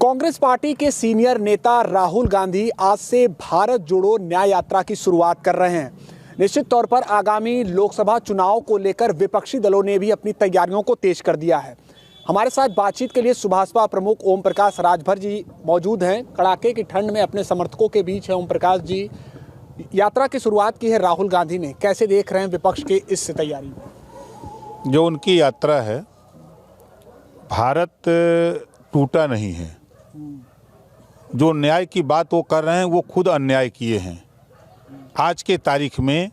Congress party के senior नेता राहुल गांधी आज से भारत जोड़ो न्याय यात्रा की शुरुआत कर रहे हैं। निश्चित तौर पर आगामी लोकसभा चुनाव को लेकर विपक्षी दलों ने भी अपनी तैयारियों को तेज कर दिया है। हमारे साथ बातचीत के लिए सुभाषपा प्रमुख ओम प्रकाश राजभर जी मौजूद हैं। कड़ाके की ठंड में अपने समर्थकों के बीच है ओम प्रकाश जी। यात्रा की शुरुआत की है राहुल गांधी ने, कैसे देख रहे हैं विपक्ष की इस तैयारी को? जो उनकी यात्रा है, भारत टूटा नहीं है। जो न्याय की बात वो कर रहे हैं वो खुद अन्याय किए हैं। आज के तारीख में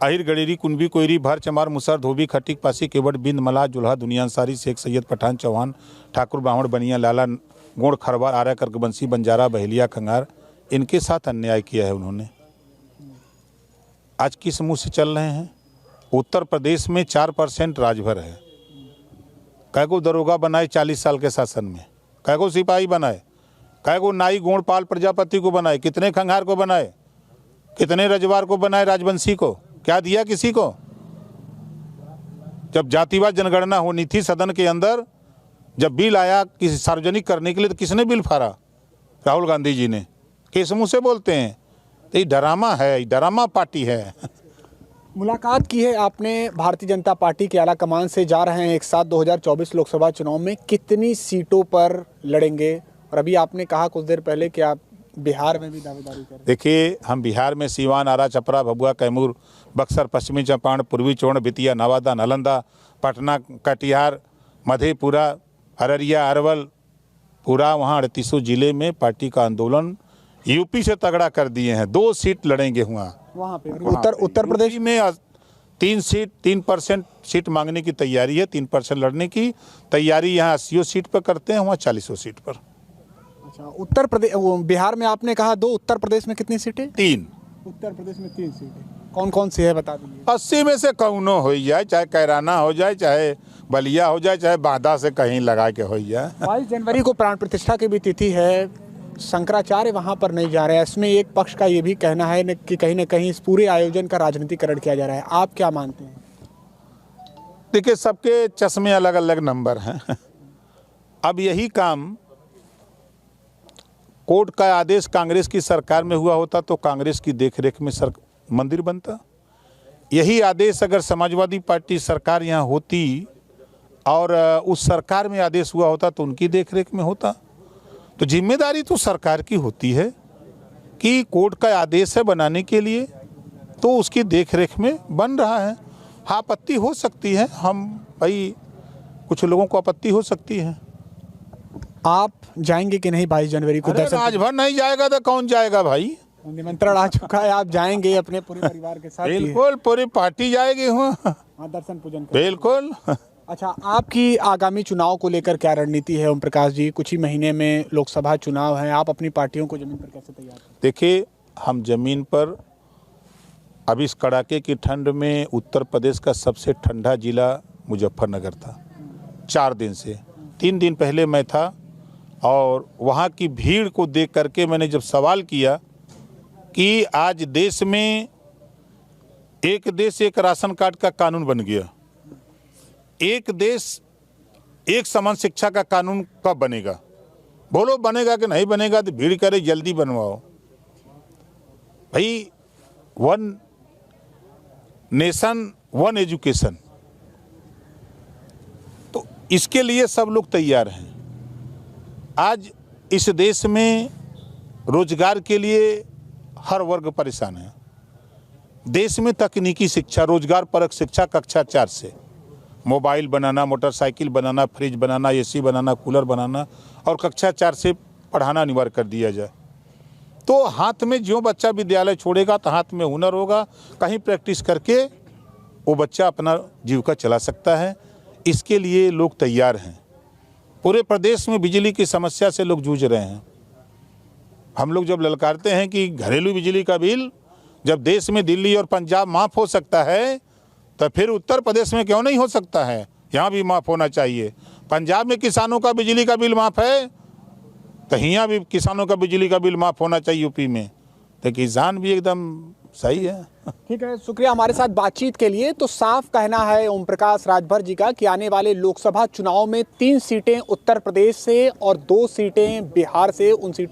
अहिर गडेरी कुंभी कोयरी भर चमार मुसर धोबी खटिक पासी केवट बिंद मलाह जुल्हा दुनिया अंसारी शेख सैयद पठान चौहान ठाकुर ब्राह्मण बनिया लाला गोड़ खरवार आर्या कर्कबंसी बंजारा बहेलिया खंगार, इनके साथ अन्याय किया है उन्होंने। आज किस मुँह से चल रहे हैं? उत्तर प्रदेश में 4% राजभर है। कैगो दरोगा बनाए 40 साल के शासन में, कैगो सिपाही बनाए, कैगो नाई गोंडपाल प्रजापति को बनाए, कितने खंगार को बनाए, कितने रजवार को बनाए, राजवंशी को क्या दिया किसी को? जब जातिवाद जनगणना होनी थी सदन के अंदर, जब बिल आया किसी सार्वजनिक करने के लिए, तो किसने बिल फाड़ा? राहुल गांधी जी ने। किस मुँह से बोलते हैं? तो ये ड्रामा है, ये ड्रामा पार्टी है। मुलाकात की है आपने भारतीय जनता पार्टी के आला कमान से, जा रहे हैं एक साथ 2024 लोकसभा चुनाव में, कितनी सीटों पर लड़ेंगे? और अभी आपने कहा कुछ देर पहले कि आप बिहार में भी दावेदारी कर रहे हैं। देखिए, हम बिहार में सीवान, आरा, छपरा, भभुआ, कैमूर, बक्सर, पश्चिमी चंपारण, पूर्वी चौड़, बेतिया, नवादा, नालंदा, पटना, कटिहार, मधेपुरा, अररिया, अरवल, पूरा वहाँ 38 जिले में पार्टी का आंदोलन यूपी से तगड़ा कर दिए हैं। 2 सीट लड़ेंगे वहाँ पे। उत्तर प्रदेश में 3% सीट मांगने की तैयारी है। 3% लड़ने की तैयारी यहाँ 80 सीट पर करते हैं, वहाँ 40 सीट पर। अच्छा, उत्तर प्रदेश, बिहार में आपने कहा 2, उत्तर प्रदेश में कितनी सीटें? 3। उत्तर प्रदेश में 3 सीटें कौन कौन सी है बता दीजिए। 80 में से कौनो हो जाए, चाहे कैराना हो जाए, चाहे बलिया हो जाए, चाहे बांदा से कहीं लगा के हो जाए। 22 जनवरी को प्राण प्रतिष्ठा की भी तिथि है। शंकराचार्य वहां पर नहीं जा रहे हैं। इसमें एक पक्ष का ये भी कहना है कि कहीं ना कहीं इस पूरे आयोजन का राजनीतिकरण किया जा रहा है। आप क्या मानते हैं? देखिए, सबके चश्मे अलग अलग नंबर हैं। अब यही काम कोर्ट का आदेश कांग्रेस की सरकार में हुआ होता तो कांग्रेस की देखरेख में मंदिर बनता। यही आदेश अगर समाजवादी पार्टी सरकार यहाँ होती और उस सरकार में आदेश हुआ होता तो उनकी देखरेख में होता। तो जिम्मेदारी तो सरकार की होती है कि कोर्ट का आदेश है बनाने के लिए, तो उसकी देखरेख में बन रहा है। हाँ, आपत्ति हो सकती है, हम भाई कुछ लोगों को आपत्ति हो सकती है। आप जाएंगे कि नहीं 22 जनवरी को? राजभर नहीं जाएगा तो कौन जाएगा भाई? निमंत्रण आ चुका है, आप जाएंगे अपने पूरे परिवार के साथ? बिल्कुल, पूरी पार्टी जाएगी। दर्शन पूजन बिल्कुल। अच्छा, आपकी आगामी चुनाव को लेकर क्या रणनीति है ओम प्रकाश जी? कुछ ही महीने में लोकसभा चुनाव है, आप अपनी पार्टियों को जमीन पर कैसे तैयार करें? देखिए, हम जमीन पर अभी इस कड़ाके की ठंड में उत्तर प्रदेश का सबसे ठंडा जिला मुजफ्फरनगर था 4 दिन से। 3 दिन पहले मैं था और वहाँ की भीड़ को देख करके मैंने जब सवाल किया कि आज देश में एक देश एक राशन कार्ड का कानून बन गया, एक देश एक समान शिक्षा का कानून कब बनेगा? बोलो बनेगा कि नहीं बनेगा? तो भीड़ करे जल्दी बनवाओ भाई। 1 नेशन 1 एजुकेशन, तो इसके लिए सब लोग तैयार हैं। आज इस देश में रोजगार के लिए हर वर्ग परेशान है। देश में तकनीकी शिक्षा, रोजगार परक शिक्षा कक्षा 4 से, मोबाइल बनाना, मोटरसाइकिल बनाना, फ्रिज बनाना, एसी बनाना, कूलर बनाना, और कक्षा 4 से पढ़ाना अनिवार्य कर दिया जाए। तो हाथ में जो बच्चा विद्यालय छोड़ेगा तो हाथ में हुनर होगा, कहीं प्रैक्टिस करके वो बच्चा अपना जीविका चला सकता है। इसके लिए लोग तैयार हैं। पूरे प्रदेश में बिजली की समस्या से लोग जूझ रहे हैं। हम लोग जब ललकारते हैं कि घरेलू बिजली का बिल जब देश में दिल्ली और पंजाब माफ़ हो सकता है, तो फिर उत्तर प्रदेश में क्यों नहीं हो सकता है? यहाँ भी माफ़ होना चाहिए। पंजाब में किसानों का बिजली का बिल माफ़ है, तो यहाँ भी किसानों का बिजली का बिल माफ़ होना चाहिए यूपी में। तो किसान भी एकदम सही है। ठीक है, शुक्रिया हमारे साथ बातचीत के लिए। तो साफ कहना है ओम प्रकाश राजभर जी का कि आने वाले लोकसभा चुनाव में 3 सीटें उत्तर प्रदेश से और 2 सीटें बिहार से, उन सीटों